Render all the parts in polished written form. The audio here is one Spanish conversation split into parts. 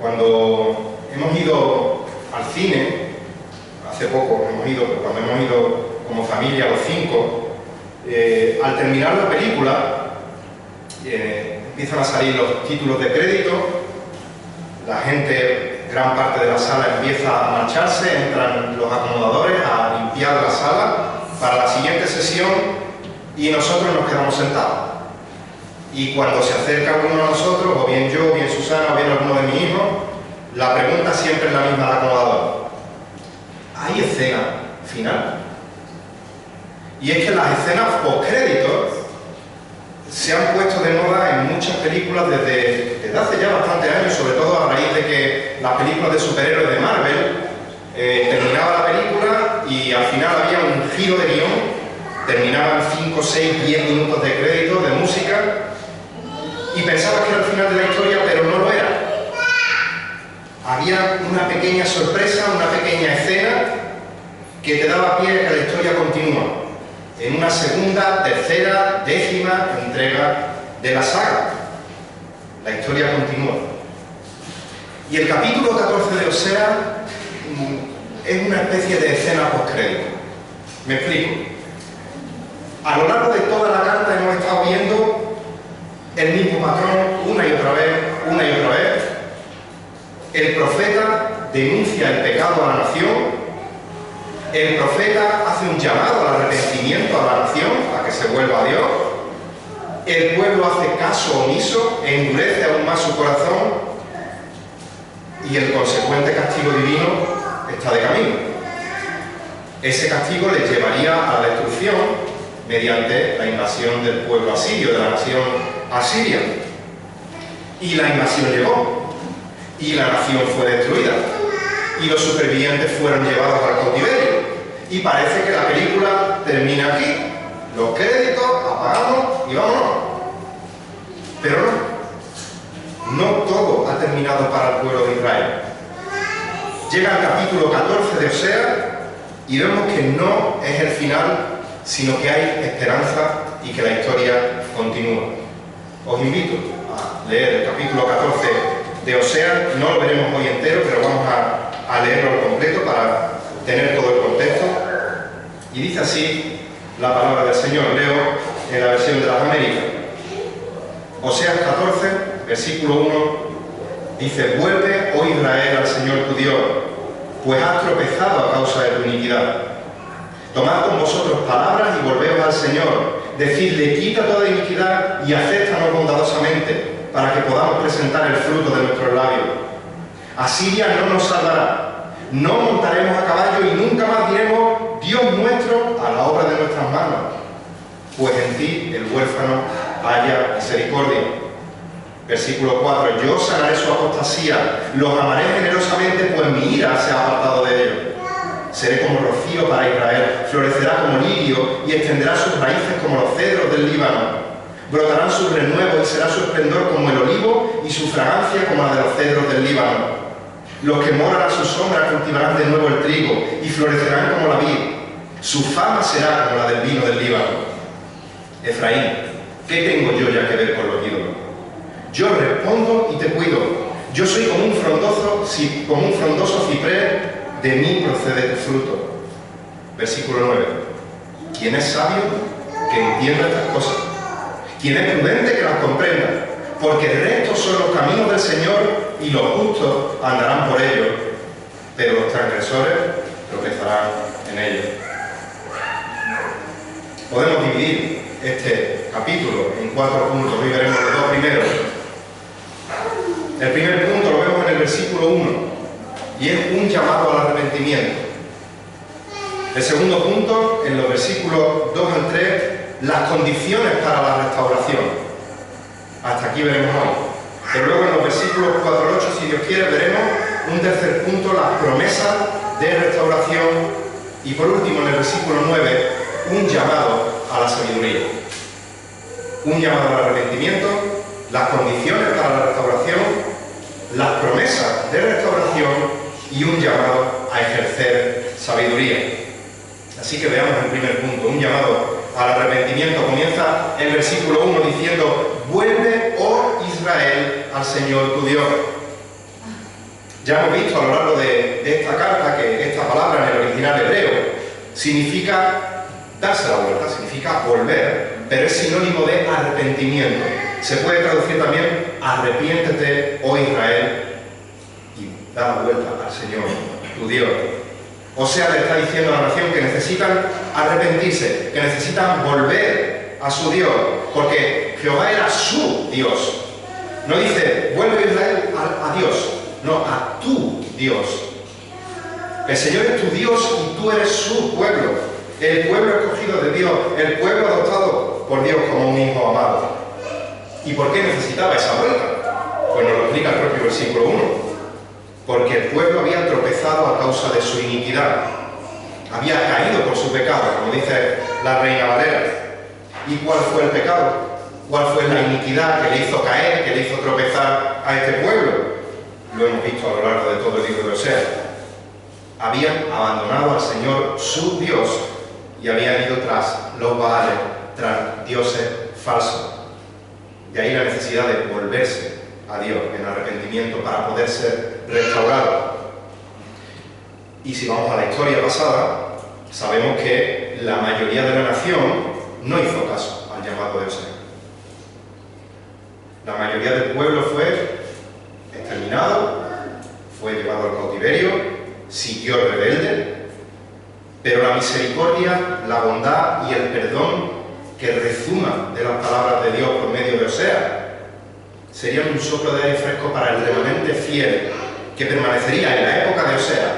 Cuando hemos ido al cine, hace poco hemos ido, pero cuando hemos ido como familia los 5, al terminar la película empiezan a salir los títulos de crédito, la gente, gran parte de la sala empieza a marcharse, entran los acomodadores a limpiar la sala para la siguiente sesión y nosotros nos quedamos sentados. Y cuando se acerca alguno a nosotros, o bien yo, o bien Susana, o bien alguno de mis hijos, la pregunta siempre es la misma al acomodador: ¿hay escena final? Y es que las escenas postcréditos se han puesto de moda en muchas películas desde hace ya bastantes años, sobre todo a raíz de que las películas de superhéroes de Marvel terminaba la película y al final había un giro de guión, terminaban 5, 6, 10 minutos de crédito, de música, y pensabas que era el final de la historia, pero no lo era. Había una pequeña sorpresa, una pequeña escena que te daba pie a que la historia continúa en una segunda, tercera, 10ª entrega de la saga. La historia continúa. Y el capítulo 14 de Osea es una especie de escena postcrédito. Me explico. A lo largo de toda la carta hemos estado viendo el mismo patrón una y otra vez. El profeta denuncia el pecado a la nación. El profeta hace un llamado al arrepentimiento a la nación, a que se vuelva a Dios. El pueblo hace caso omiso e endurece aún más su corazón. Y el consecuente castigo divino está de camino. Ese castigo les llevaría a la destrucción mediante la invasión del pueblo asirio, de la nación asiria. Y la invasión llegó. Y la nación fue destruida. Y los supervivientes fueron llevados al cautiverio. Y parece que la película termina aquí. Los créditos, apagamos y vámonos. Pero no todo ha terminado para el pueblo de Israel. Llega el capítulo 14 de Osea y vemos que no es el final, sino que hay esperanza y que la historia continúa. Os invito a leer el capítulo 14 de Osea. No lo veremos hoy entero, pero vamos a leerlo al completo para tener todo el contexto. Y dice así la palabra del Señor. Leo en la versión de las Américas. Oseas 14, versículo 1, dice: vuelve, oh Israel, al Señor tu Dios, pues has tropezado a causa de tu iniquidad. Tomad con vosotros palabras y volveos al Señor. Decidle: quita toda iniquidad y acéptanos bondadosamente, para que podamos presentar el fruto de nuestros labios. Asiria no nos salvará. No montaremos a caballo y nunca más diremos: Dios nuestro, a la obra de nuestras manos. Pues en ti, el huérfano, haya misericordia. Versículo 4. Yo sanaré su apostasía, los amaré generosamente, pues mi ira se ha apartado de ellos. Seré como rocío para Israel, florecerá como lirio y extenderá sus raíces como los cedros del Líbano. Brotarán sus renuevos y será su esplendor como el olivo y su fragancia como la de los cedros del Líbano. Los que moran a su sombra cultivarán de nuevo el trigo y florecerán como la vid. Su fama será como la del vino del Líbano. Efraín, ¿qué tengo yo ya que ver con los ídolos? Yo respondo y te cuido. Yo soy como un frondoso ciprés, de mí procede tu fruto. Versículo 9. ¿Quién es sabio? Que entienda estas cosas. ¿Quién es prudente? Que las comprenda. Porque rectos son los caminos del Señor y los justos andarán por ellos, pero los transgresores tropezarán en ellos. Podemos dividir este capítulo en 4 puntos. Hoy veremos los 2 primeros. El primer punto lo vemos en el versículo 1 y es un llamado al arrepentimiento. El segundo punto, en los versículos 2 al 3, las condiciones para la restauración. Hasta aquí veremos hoy. Pero luego en los versículos 4 al 8, si Dios quiere, veremos un tercer punto, las promesas de restauración. Y por último, en el versículo 9, un llamado a la sabiduría. Un llamado al arrepentimiento, las condiciones para la restauración, las promesas de restauración y un llamado a ejercer sabiduría. Así que veamos el primer punto, un llamado al arrepentimiento. Comienza el versículo 1 diciendo: vuelve, oh Israel, al Señor tu Dios. Ya hemos visto a lo largo de esta carta que esta palabra en el original hebreo significa darse la vuelta, significa volver, pero es sinónimo de arrepentimiento. Se puede traducir también arrepiéntete, oh Israel, y da la vuelta al Señor, tu Dios. O sea, le está diciendo a la nación que necesitan arrepentirse, que necesitan volver a su Dios, porque Jehová era su Dios. No dice, vuelve Israel a Dios, no, a tu Dios. El Señor es tu Dios y tú eres su pueblo, el pueblo escogido de Dios, el pueblo adoptado por Dios como un hijo amado. ¿Y por qué necesitaba esa vuelta? Pues nos lo explica el propio versículo 1. Porque el pueblo había tropezado a causa de su iniquidad. Había caído por su pecado, como dice la Reina Valera. ¿Y cuál fue el pecado? ¿Cuál fue la iniquidad que le hizo caer, que le hizo tropezar a este pueblo? Lo hemos visto a lo largo de todo el libro de Oseas. Habían abandonado al Señor, su Dios, y habían ido tras los Baales, tras dioses falsos. De ahí la necesidad de volverse a Dios en arrepentimiento para poder ser restaurado. Y si vamos a la historia pasada, sabemos que la mayoría de la nación no hizo caso al llamado de Oseas. La mayoría del pueblo fue exterminado, fue llevado al cautiverio, siguió rebelde, pero la misericordia, la bondad y el perdón que rezuma de las palabras de Dios por medio de Oseas serían un soplo de aire fresco para el remanente fiel que permanecería en la época de Oseas,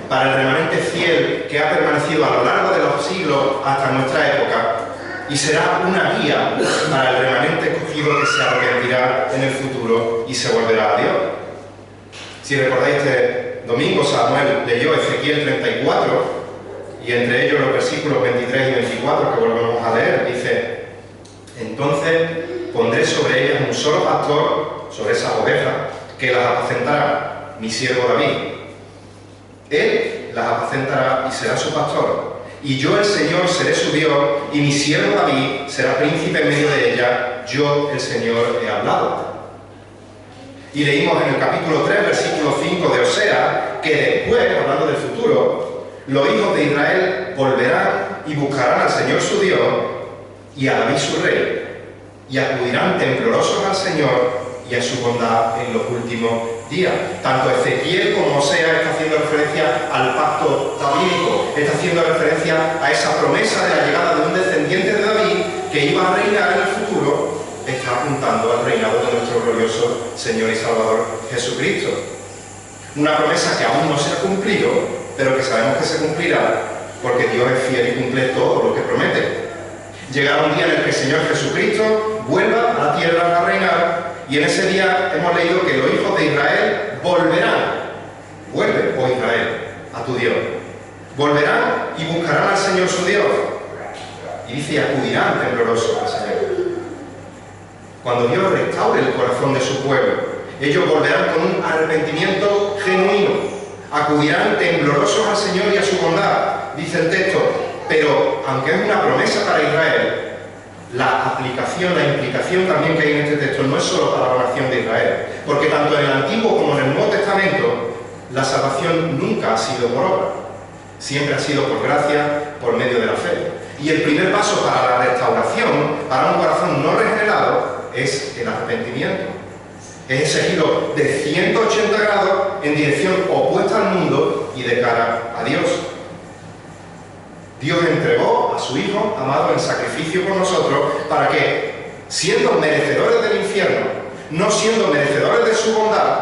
para el remanente fiel que ha permanecido a lo largo de los siglos hasta nuestra época, y será una guía para el remanente escogido que se arrepentirá en el futuro y se volverá a Dios. Si recordáis, este domingo Samuel leyó Ezequiel 34, y entre ellos los versículos 23 y 24 que volvemos a leer, dice: entonces pondré sobre ellas un solo pastor, sobre esas ovejas, que las apacentará, mi siervo David. Él las apacentará y será su pastor. Y yo, el Señor, seré su Dios, y mi siervo David será príncipe en medio de ella. Yo, el Señor, he hablado. Y leímos en el capítulo 3, versículo 5 de Oseas, que después, hablando del futuro, los hijos de Israel volverán y buscarán al Señor su Dios y a David su rey, y acudirán temblorosos al Señor y a su bondad en los últimos días. Tanto Ezequiel como Oseas está haciendo referencia al pacto davídico, está haciendo referencia a esa promesa de la llegada de un descendiente de David que iba a reinar en el futuro, está apuntando al reinado de nuestro glorioso Señor y Salvador Jesucristo. Una promesa que aún no se ha cumplido, pero que sabemos que se cumplirá, porque Dios es fiel y cumple todo lo que promete. Llegará un día en el que el Señor Jesucristo vuelva a la tierra a reinar, y en ese día hemos leído que los hijos de Israel volverán. Vuelve, oh Israel, a tu Dios. Volverán y buscarán al Señor su Dios. Y dice, y acudirán temblorosos al Señor. Cuando Dios restaure el corazón de su pueblo, ellos volverán con un arrepentimiento genuino. Acudirán temblorosos al Señor y a su bondad, dice el texto. Pero, aunque es una promesa para Israel, la aplicación, la implicación también que hay en este texto no es solo para la nación de Israel, porque tanto en el Antiguo como en el Nuevo Testamento la salvación nunca ha sido por obra, siempre ha sido por gracia, por medio de la fe. Y el primer paso para la restauración, para un corazón no regenerado, es el arrepentimiento. Es ese giro de 180 grados en dirección opuesta al mundo y de cara a Dios. Dios entregó a su Hijo amado en sacrificio por nosotros para que, siendo merecedores del infierno, no siendo merecedores de su bondad,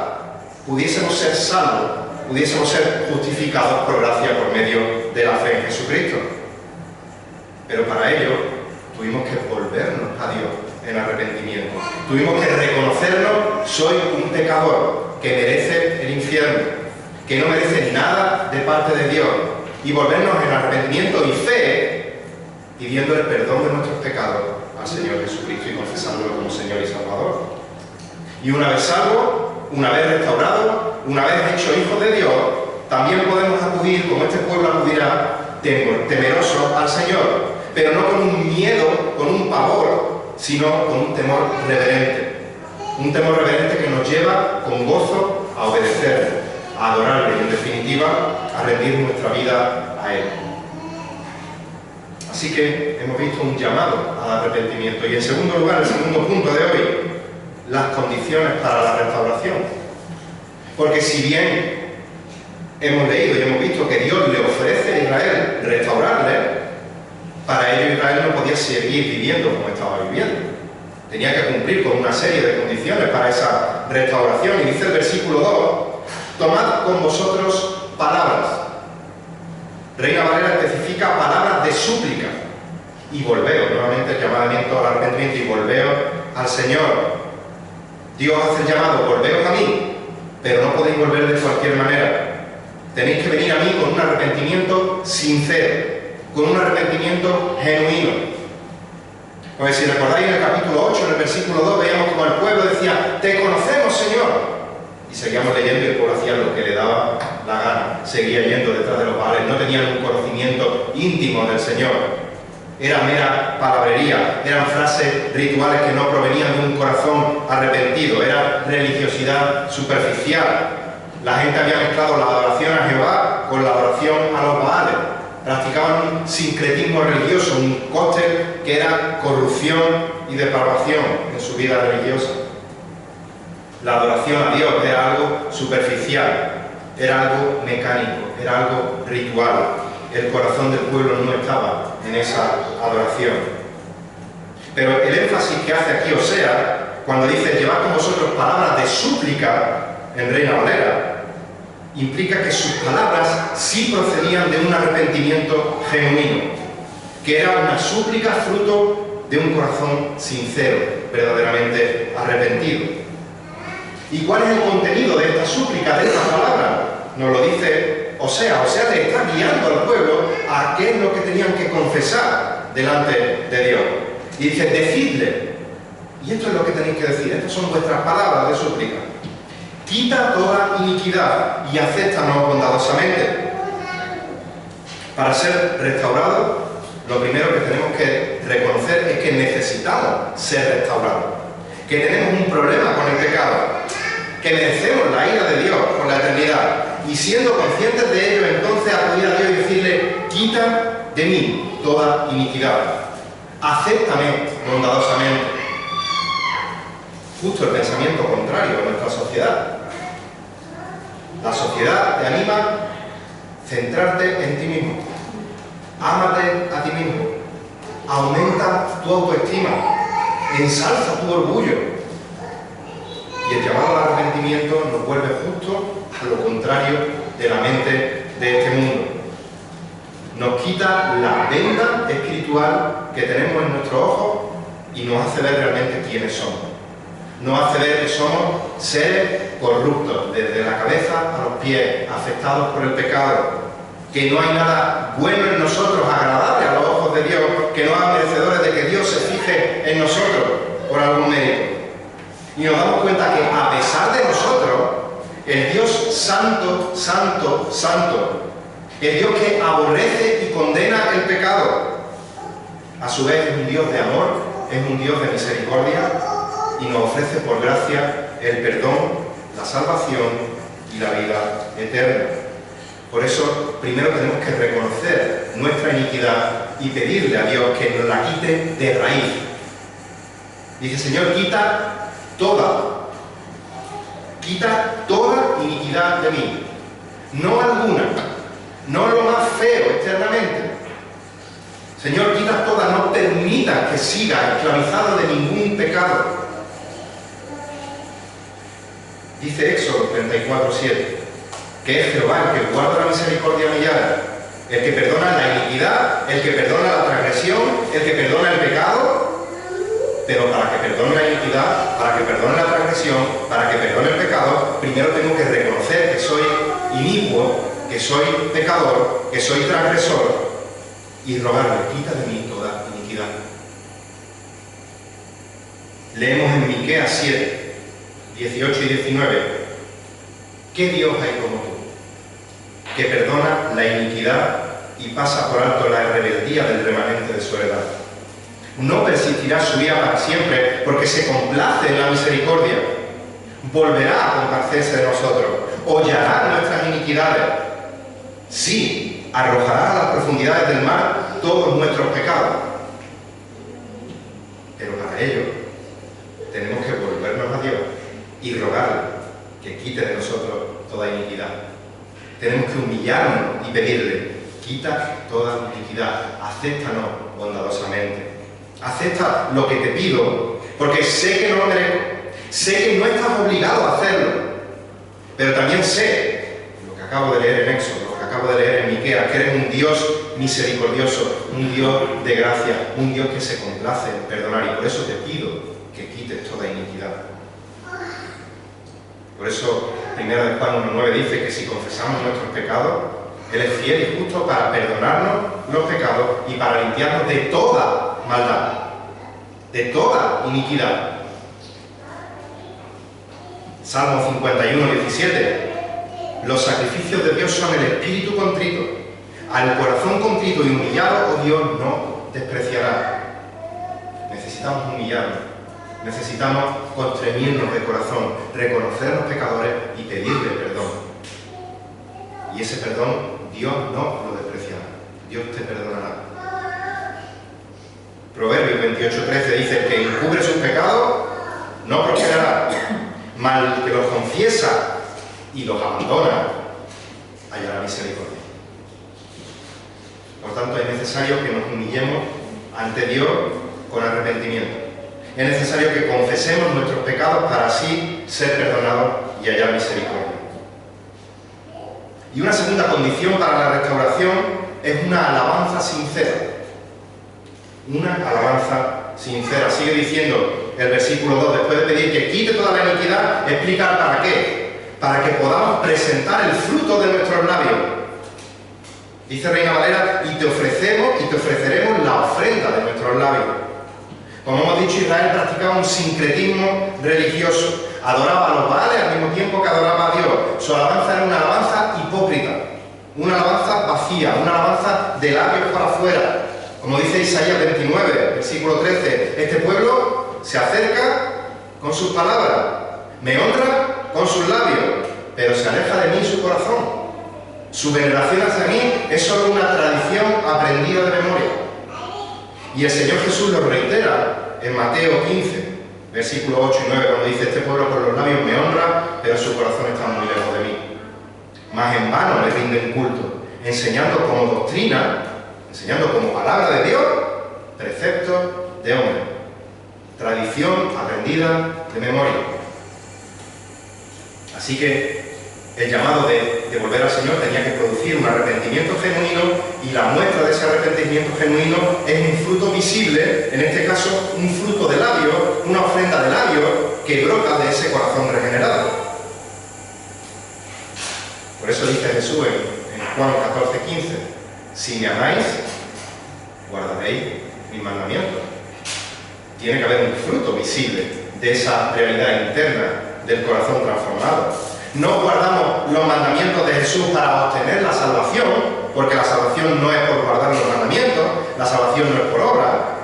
pudiésemos ser salvos, pudiésemos ser justificados por gracia por medio de la fe en Jesucristo. Pero para ello tuvimos que volvernos a Dios en arrepentimiento. Tuvimos que reconocernos: soy un pecador que merece el infierno, que no merece nada de parte de Dios, y volvernos en arrepentimiento y fe, pidiendo el perdón de nuestros pecados al Señor Jesucristo y confesándolo como Señor y Salvador. Y una vez salvo, una vez restaurado, una vez hecho hijos de Dios, también podemos acudir, como este pueblo acudirá, temerosos al Señor, pero no con un miedo, con un pavor, sino con un temor reverente. Un temor reverente que nos lleva con gozo a obedecerle, a adorarle y, en definitiva, a rendir nuestra vida a Él. Así que hemos visto un llamado al arrepentimiento. Y en segundo lugar, el segundo punto de hoy, las condiciones para la restauración. Porque si bien hemos leído y hemos visto que Dios le ofrece a Israel restaurarle, para ello Israel no podía seguir viviendo como estaba viviendo. Tenía que cumplir con una serie de condiciones para esa restauración. Y dice el versículo 2, tomad con vosotros palabras. Reina Valera especifica palabras de súplica. Y volveos, nuevamente el llamamiento al arrepentimiento, y volveos al Señor. Dios hace el llamado, volveos a mí, pero no podéis volver de cualquier manera. Tenéis que venir a mí con un arrepentimiento sincero, con un arrepentimiento genuino. Pues si recordáis en el capítulo 8, en el versículo 2, veíamos como el pueblo decía, te conocemos, Señor. Y seguíamos leyendo y el pueblo hacía lo que le daba la gana. Seguía yendo detrás de los baales, no tenían un conocimiento íntimo del Señor. Era mera palabrería, eran frases rituales que no provenían de un corazón arrepentido, era religiosidad superficial. La gente había mezclado la adoración a Jehová con la adoración a los baales. Practicaban un sincretismo religioso, un cóctel que era corrupción y depravación en su vida religiosa. La adoración a Dios era algo superficial, era algo mecánico, era algo ritual. El corazón del pueblo no estaba en esa adoración. Pero el énfasis que hace aquí Osea, cuando dice llevad con vosotros palabras de súplica en Reina Valera, implica que sus palabras sí procedían de un arrepentimiento genuino, que era una súplica fruto de un corazón sincero, verdaderamente arrepentido. ¿Y cuál es el contenido de esta súplica, de esta palabra? Nos lo dice Osea. Osea le está guiando al pueblo a qué es lo que tenían que confesar delante de Dios. Y dice, decidle, y esto es lo que tenéis que decir, estas son vuestras palabras de súplica. Quita toda iniquidad y acéptanos bondadosamente. Para ser restaurados, lo primero que tenemos que reconocer es que necesitamos ser restaurados, que tenemos un problema con el pecado, que merecemos la ira de Dios por la eternidad, y siendo conscientes de ello, entonces acudir a Dios y decirle, quita de mí toda iniquidad, acéptame bondadosamente. Justo el pensamiento contrario a nuestra sociedad. La sociedad te anima a centrarte en ti mismo, ámate a ti mismo, aumenta tu autoestima, ensalza tu orgullo. Y el llamado al arrepentimiento nos vuelve justo a lo contrario de la mente de este mundo. Nos quita la venda espiritual que tenemos en nuestros ojos y nos hace ver realmente quiénes somos. Nos hace ver que somos seres corruptos, desde la cabeza a los pies, afectados por el pecado, que no hay nada bueno en nosotros, agradable a los ojos de Dios, que nos haga merecedores de que Dios se fije en nosotros por algún mérito. Y nos damos cuenta que a pesar de nosotros, el Dios santo, santo, santo, el Dios que aborrece y condena el pecado, a su vez es un Dios de amor, es un Dios de misericordia y nos ofrece por gracia el perdón, la salvación y la vida eterna. Por eso, primero tenemos que reconocer nuestra iniquidad y pedirle a Dios que nos la quite de raíz. Dice, Señor, quita toda iniquidad de mí, no alguna, no lo más feo externamente. Señor, quita toda, no permita que siga esclavizado de ningún pecado. Dice Éxodo 34:7, que es Jehová el que guarda la misericordia millana, el que perdona la iniquidad, el que perdona la transgresión, el que perdona el pecado. Pero para que perdone la iniquidad, para que perdone la transgresión, para que perdone el pecado, primero tengo que reconocer que soy inicuo, que soy pecador, que soy transgresor, y rogarle, quita de mí toda iniquidad. Leemos en Miqueas 7, 18 y 19, ¿qué Dios hay como tú? Que perdona la iniquidad y pasa por alto la rebeldía del remanente de su heredad. No persistirá su ira para siempre, porque se complace en la misericordia. Volverá a compadecerse de nosotros. hollará nuestras iniquidades. Sí, arrojará a las profundidades del mar todos nuestros pecados. Pero para ello tenemos que volvernos a Dios y rogarle que quite de nosotros toda iniquidad. Tenemos que humillarnos y pedirle: quita toda iniquidad, acéptanos bondadosamente. Acepta lo que te pido, porque sé que no lo merezco, sé que no estás obligado a hacerlo, pero también sé lo que acabo de leer en Éxodo, lo que acabo de leer en Miqueas, que eres un Dios misericordioso, un Dios de gracia, un Dios que se complace en perdonar, y por eso te pido que quites toda iniquidad. Por eso, 1 Juan 1:9 dice que si confesamos nuestros pecados, Él es fiel y justo para perdonarnos los pecados y para limpiarnos de toda maldad, de toda iniquidad. Salmo 51:17. Los sacrificios de Dios son el espíritu contrito. Al corazón contrito y humillado, oh Dios, no despreciará. Necesitamos humillarnos. Necesitamos constreñirnos de corazón, reconocernos pecadores y pedirle perdón. Y ese perdón Dios no lo despreciará. Dios te perdonará. Proverbios 28:13 dice: el que encubre sus pecados no prosperará, mas el que los confiesa y los abandona hallará misericordia. Por tanto, es necesario que nos humillemos ante Dios con arrepentimiento. Es necesario que confesemos nuestros pecados para así ser perdonados y hallar misericordia. Y una segunda condición para la restauración es una alabanza sincera. Una alabanza sincera. Sigue diciendo el versículo 2, después de pedir que quite toda la iniquidad, explica para qué. Para que podamos presentar el fruto de nuestros labios. Dice Reina Valera: y te ofreceremos la ofrenda de nuestros labios. Como hemos dicho, Israel practicaba un sincretismo religioso. Adoraba a los Baales al mismo tiempo que adoraba a Dios. Su alabanza era una alabanza hipócrita, una alabanza vacía, una alabanza de labios para afuera. Como dice Isaías 29, versículo 13, este pueblo se acerca con sus palabras, me honra con sus labios, pero se aleja de mí su corazón. Su veneración hacia mí es solo una tradición aprendida de memoria. Y el Señor Jesús lo reitera en Mateo 15, versículos 8 y 9, cuando dice: este pueblo con los labios me honra, pero su corazón está muy lejos de mí. Mas en vano le rinden culto, enseñando como doctrina, enseñando como palabra de Dios, preceptos de hombre. Tradición aprendida de memoria. Así que el llamado de volver al Señor tenía que producir un arrepentimiento genuino, y la muestra de ese arrepentimiento genuino es un fruto visible, en este caso un fruto de labios, una ofrenda de labios que brota de ese corazón regenerado. Por eso dice Jesús en Juan 14:15: si me amáis, guardaréis mis mandamientos. Tiene que haber un fruto visible de esa realidad interna del corazón transformado. No guardamos los mandamientos de Jesús para obtener la salvación, porque la salvación no es por guardar los mandamientos, la salvación no es por obra,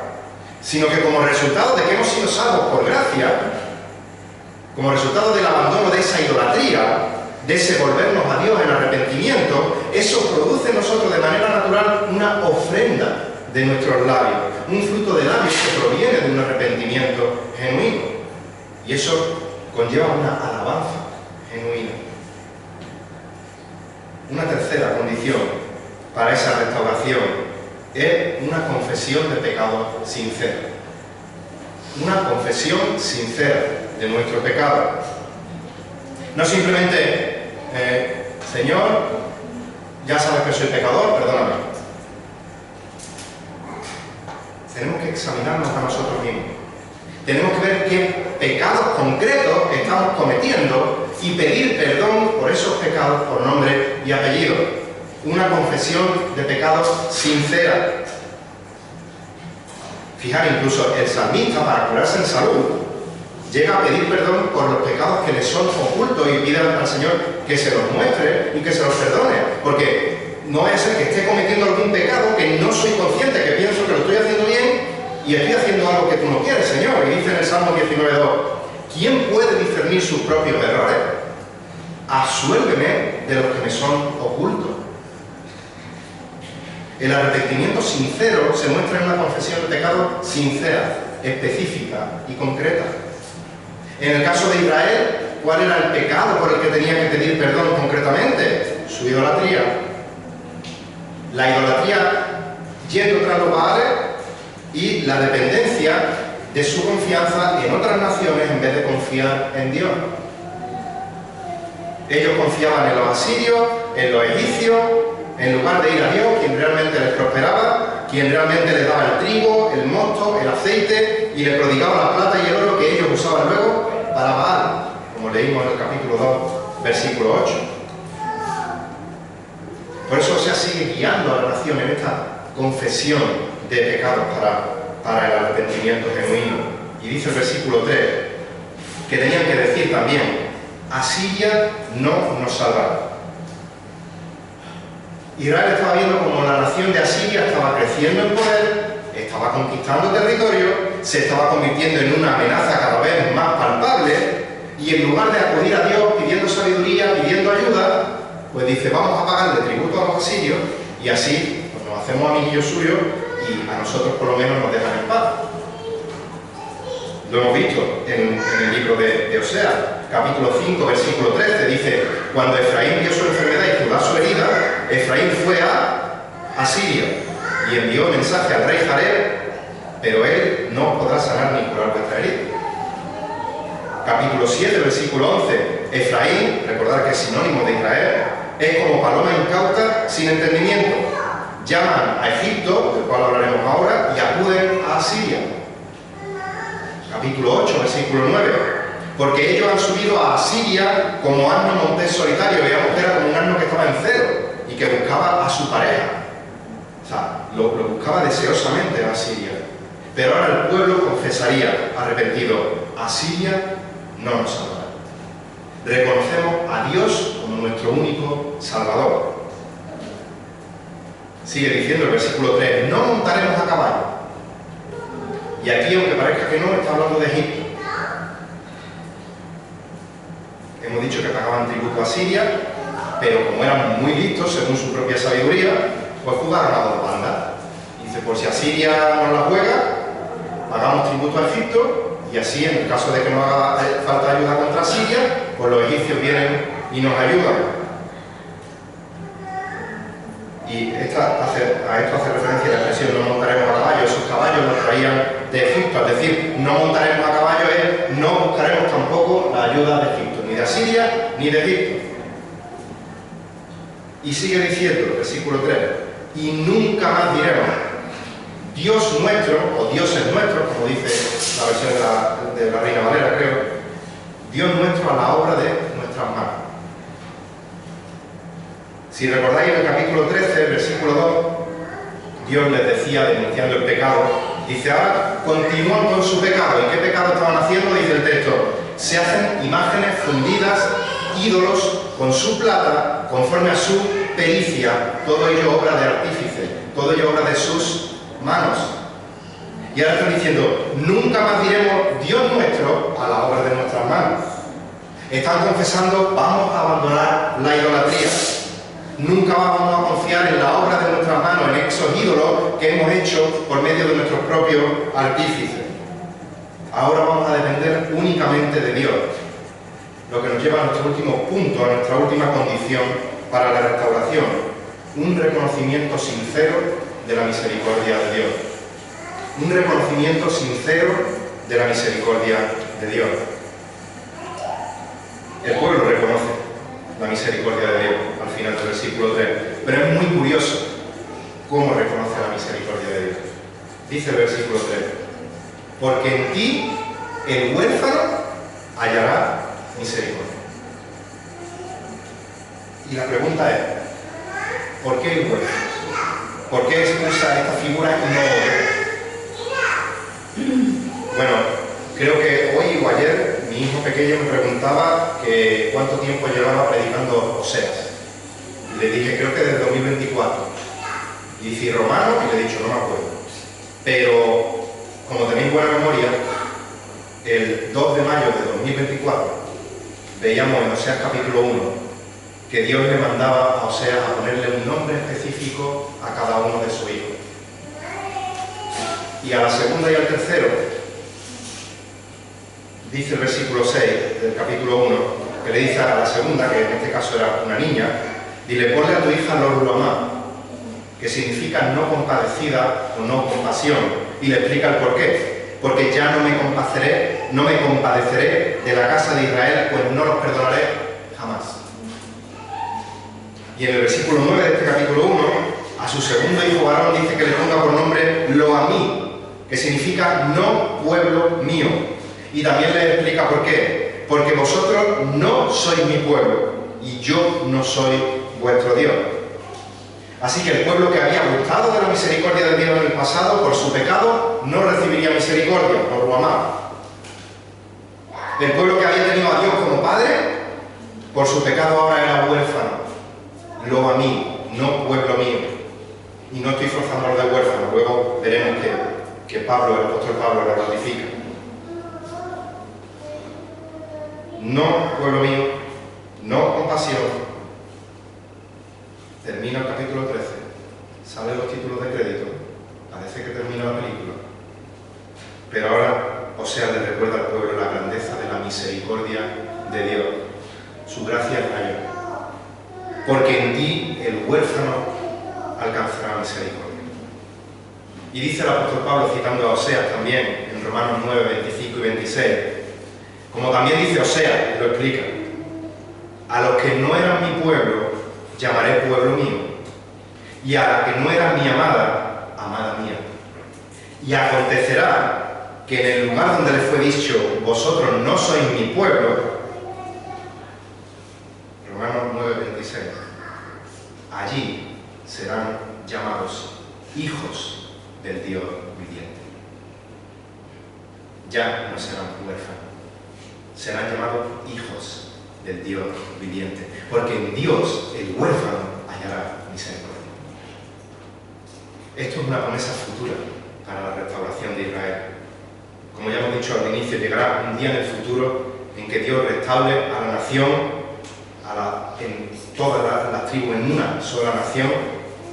sino que como resultado de que hemos sido salvos por gracia, como resultado del abandono de esa idolatría, de ese volvernos a Dios en arrepentimiento, eso produce en nosotros de manera natural una ofrenda de nuestros labios, un fruto de labios que proviene de un arrepentimiento genuino. Y eso conlleva una alabanza genuina. Una tercera condición para esa restauración es una confesión de pecado sincera. Una confesión sincera de nuestro pecado. No simplemente, Señor, ya sabes que soy pecador, perdóname. Tenemos que examinarnos a nosotros mismos. Tenemos que ver qué pecados concretos estamos cometiendo y pedir perdón por esos pecados por nombre y apellido. Una confesión de pecados sincera. Fijar, incluso el salmista, para curarse en salud, llega a pedir perdón por los pecados que le son ocultos y pide al Señor que se los muestre y que se los perdone. Porque no vaya a ser que esté cometiendo algún pecado que no soy consciente, que pienso que lo estoy haciendo bien y estoy haciendo algo que tú no quieres, Señor. Y dice en el Salmo 19:2: ¿quién puede discernir sus propios errores? absuélveme de los que me son ocultos. El arrepentimiento sincero se muestra en una confesión de pecado sincera, específica y concreta. En el caso de Israel, ¿cuál era el pecado por el que tenía que pedir perdón concretamente? Su idolatría. La idolatría yendo tras los Baales y la dependencia de su confianza en otras naciones en vez de confiar en Dios. Ellos confiaban en los asirios, en los egipcios, en lugar de ir a Dios, quien realmente les prosperaba, quien realmente les daba el trigo, el mosto, el aceite y les prodigaba la plata y el oro que ellos usaban luego para Baal, como leímos en el capítulo 2, versículo 8. Por eso Oseas sigue guiando a la nación en esta confesión de pecados para el arrepentimiento genuino. Y dice el versículo 3 que tenían que decir también: Asiria no nos salvará. Israel estaba viendo como la nación de Asiria estaba creciendo en poder, estaba conquistando territorio, se estaba convirtiendo en una amenaza cada vez más palpable, y en lugar de acudir a Dios pidiendo sabiduría, pidiendo ayuda, pues dice: vamos a pagarle tributo a los asirios y así pues, nos hacemos amiguillos suyos y a nosotros por lo menos nos dejan en paz. Lo hemos visto en el libro de Oseas, capítulo 5, versículo 13, dice: cuando Efraín vio su enfermedad y Judá su herida, Efraín fue a Asiria y envió mensaje al rey Jareb, pero él no podrá sanar ni curar vuestra herida. Capítulo 7, versículo 11, Efraín, recordad que es sinónimo de Israel, es como paloma incauta sin entendimiento. Llaman a Egipto, del cual hablaremos ahora, y acuden a Asiria. Capítulo 8, versículo 9. Porque ellos han subido a Asiria como asno montés solitario. Veamos que era como un asno que estaba en celo y que buscaba a su pareja. O sea, lo buscaba deseosamente a Asiria. Pero ahora el pueblo confesaría arrepentido: Asiria no nos salvará. Reconocemos a Dios como nuestro único Salvador. Sigue diciendo el versículo 3: no montaremos a caballo. Y aquí, aunque parezca que no, está hablando de Egipto. Hemos dicho que pagaban tributo a Siria, pero como eran muy listos, según su propia sabiduría, pues jugaron a dos bandas. Dice: por si Asiria nos la juega, pagamos tributo a Egipto, y así, en el caso de que nos haga falta ayuda contra Siria, pues los egipcios vienen y nos ayudan. Y a esto hace referencia la expresión no montaremos a caballo. Esos caballos los traían de Egipto, es decir, no montaremos a caballo es no buscaremos tampoco la ayuda de Egipto, ni de Asiria ni de Egipto. Y sigue diciendo el versículo 3: y nunca más diremos Dios nuestro, o dioses nuestros, como dice la versión de la Reina Valera, creo, Dios nuestro a la obra de nuestras manos. Si recordáis en el capítulo 13, versículo 2, Dios les decía, denunciando el pecado, dice: ahora continúan con su pecado. ¿Y qué pecado estaban haciendo? Dice el texto: se hacen imágenes fundidas, ídolos, con su plata, conforme a su pericia, todo ello obra de artífice, todo ello obra de sus manos. Y ahora están diciendo: nunca más diremos Dios nuestro a la obra de nuestras manos. Están confesando: vamos a abandonar la idolatría. Nunca vamos a confiar en la obra de nuestras manos, en esos ídolos que hemos hecho por medio de nuestros propios artífices. Ahora vamos a depender únicamente de Dios. Lo que nos lleva a nuestro último punto, a nuestra última condición para la restauración: un reconocimiento sincero de la misericordia de Dios. Un reconocimiento sincero de la misericordia de Dios. El pueblo reconoce la misericordia de Dios al final del versículo 3, pero es muy curioso cómo reconoce la misericordia de Dios. Dice el versículo 3: porque en ti el huérfano hallará misericordia. Y la pregunta es: ¿por qué el huérfano? ¿Por qué se usa esta figura y no otra? Bueno, creo que hoy o ayer mi hijo pequeño me preguntaba que cuánto tiempo llevaba predicando Oseas. Y le dije: creo que desde 2024. Y dice: romano, y le he dicho: no me acuerdo. Pero, como tenéis buena memoria, el 2 de mayo de 2024 veíamos en Oseas capítulo 1 que Dios le mandaba a Oseas a ponerle un nombre específico a cada uno de sus hijos. Y a la segunda y al tercero, dice el versículo 6 del capítulo 1, que le dice a la segunda, que en este caso era una niña, dile, ponle a tu hija Lo Ruhamá, que significa no compadecida o no compasión, y le explica el por qué. Porque ya no me compadeceré de la casa de Israel, pues no los perdonaré jamás. Y en el versículo 9 de este capítulo 1, a su segundo hijo varón dice que le ponga por nombre Lo-Amí, que significa no pueblo mío. Y también le explica por qué. Porque vosotros no sois mi pueblo, y yo no soy vuestro Dios. Así que el pueblo que había gustado de la misericordia de Dios en el pasado, por su pecado, no recibiría misericordia, por lo amado. El pueblo que había tenido a Dios como padre, por su pecado ahora era huérfano. Lo a mí, no pueblo mío. Y no estoy forzando lo de huérfano, luego veremos que Pablo, el apóstol Pablo, lo ratifica. No pueblo mío, no compasión. Termina el capítulo 13, salen los títulos de crédito, parece que termina la película, pero ahora Oseas le recuerda al pueblo la grandeza de la misericordia de Dios, su gracia es mayor, porque en ti el huérfano alcanzará misericordia. Y dice el apóstol Pablo, citando a Oseas también, en Romanos 9, 25 y 26, como también dice Oseas, lo explica, a los que no eran mi pueblo, llamaré pueblo mío, y a la que no era mi amada, amada mía. Y acontecerá que en el lugar donde le fue dicho, vosotros no sois mi pueblo, Romanos 9:26, allí serán llamados hijos del Dios viviente. Ya no serán huérfanos, serán llamados hijos del Dios viviente, porque en Dios el huérfano hallará misericordia. Esto es una promesa futura para la restauración de Israel. Como ya hemos dicho al inicio, llegará un día en el futuro en que Dios restaure a la nación, en todas las tribus, en una sola nación,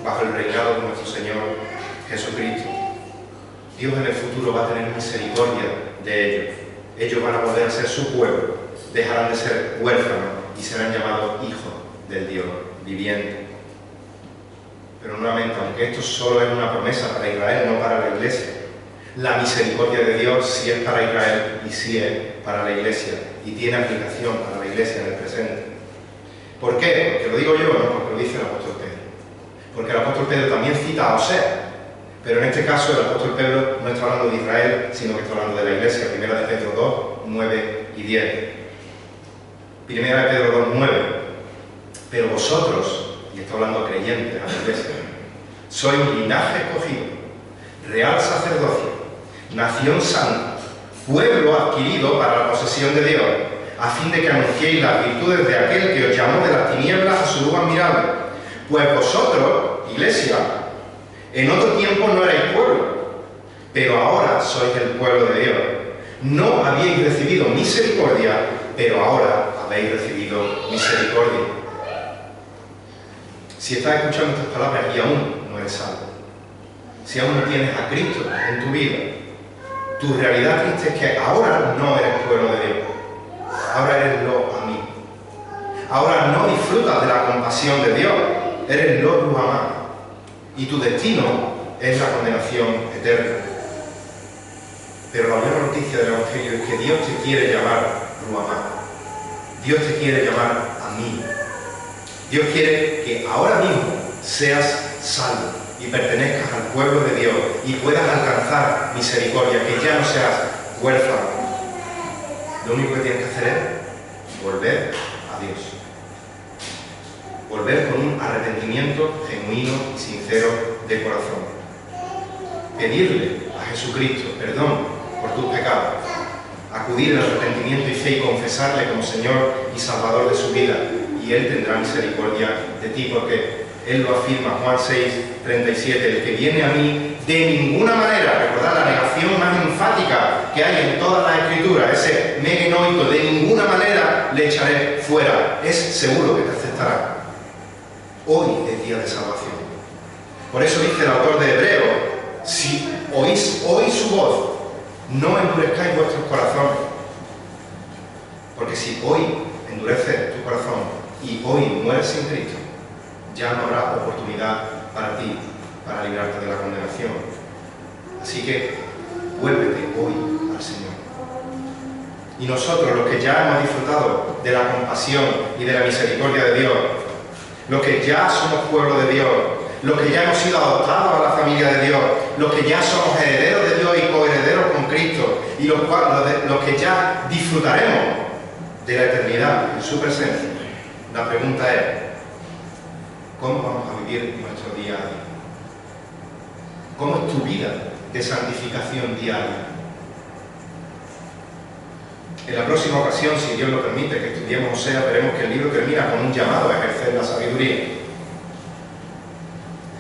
bajo el reinado de nuestro Señor Jesucristo. Dios en el futuro va a tener misericordia de ellos. Ellos van a volver a ser su pueblo, dejarán de ser huérfanos y serán llamados hijos del Dios viviente. Pero nuevamente, aunque esto solo es una promesa para Israel, no para la Iglesia, la misericordia de Dios sí es para Israel y sí es para la Iglesia, y tiene aplicación para la Iglesia en el presente. ¿Por qué? Porque lo digo yo, no porque lo dice el apóstol Pedro. Porque el apóstol Pedro también cita a Oseas, pero en este caso el apóstol Pedro no está hablando de Israel, sino que está hablando de la Iglesia. Primera de Pedro 2, 9 y 10. Primera de Pedro 2, 9. Pero vosotros, y está hablando creyentes a la Iglesia, sois linaje escogido, real sacerdocio, nación santa, pueblo adquirido para la posesión de Dios, a fin de que anunciéis las virtudes de aquel que os llamó de las tinieblas a su luz admirable. Pues vosotros, Iglesia, en otro tiempo no erais pueblo, pero ahora sois el pueblo de Dios. No habíais recibido misericordia, pero ahora habéis recibido misericordia. Si estás escuchando estas palabras y aún no eres salvo, si aún no tienes a Cristo en tu vida, tu realidad triste es que ahora no eres pueblo de Dios, ahora eres lo a mí. Ahora no disfrutas de la compasión de Dios, eres lo Ruhamá, y tu destino es la condenación eterna. Pero la buena noticia del Evangelio es que Dios te quiere llamar Ruhamá. Dios te quiere llamar a mí. Dios quiere que ahora mismo seas salvo y pertenezcas al pueblo de Dios y puedas alcanzar misericordia, que ya no seas huérfano. Lo único que tienes que hacer es volver a Dios. Volver con un arrepentimiento genuino y sincero de corazón. Pedirle a Jesucristo perdón por tus pecados. Acudir al arrepentimiento y fe y confesarle como Señor y Salvador de su vida. Y Él tendrá misericordia de ti, porque Él lo afirma, Juan 6, 37, el que viene a mí de ninguna manera, recordad la negación más enfática que hay en todas las Escrituras, ese megenoito, de ninguna manera le echaré fuera. Es seguro que te aceptará. Hoy es día de salvación. Por eso dice el autor de Hebreos, si oís su voz, no endurezcáis vuestros corazones. Porque si hoy endureces tu corazón y hoy mueres sin Cristo, ya no habrá oportunidad para ti, para librarte de la condenación. Así que vuélvete hoy al Señor. Y nosotros, los que ya hemos disfrutado de la compasión y de la misericordia de Dios, los que ya somos pueblo de Dios, los que ya hemos sido adoptados a la familia de Dios, los que ya somos herederos de Dios y coherederos con Cristo, y los que ya disfrutaremos de la eternidad en su presencia, la pregunta es, ¿cómo vamos a vivir nuestro día a día? ¿Cómo es tu vida de santificación diaria? En la próxima ocasión, si Dios lo permite, que estudiemos Oseas, veremos que el libro termina con un llamado a ejercer la sabiduría.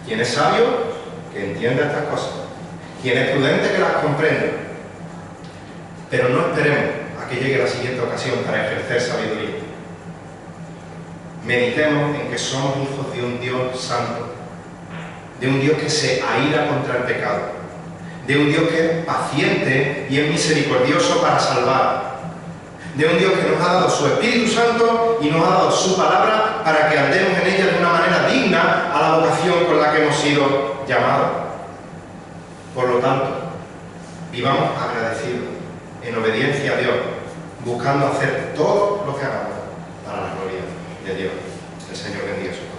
Quien es sabio, que entienda estas cosas. Quien es prudente, que las comprenda. Pero no esperemos a que llegue la siguiente ocasión para ejercer sabiduría. Meditemos en que somos hijos de un Dios santo, de un Dios que se aira contra el pecado, de un Dios que es paciente y es misericordioso para salvar, de un Dios que nos ha dado su Espíritu Santo y nos ha dado su palabra para que andemos en ella de una manera digna a la vocación con la que hemos sido llamados. Por lo tanto, vivamos agradecidos, en obediencia a Dios, buscando hacer todo lo que hagamos para la gloria de Dios. El Señor bendiga su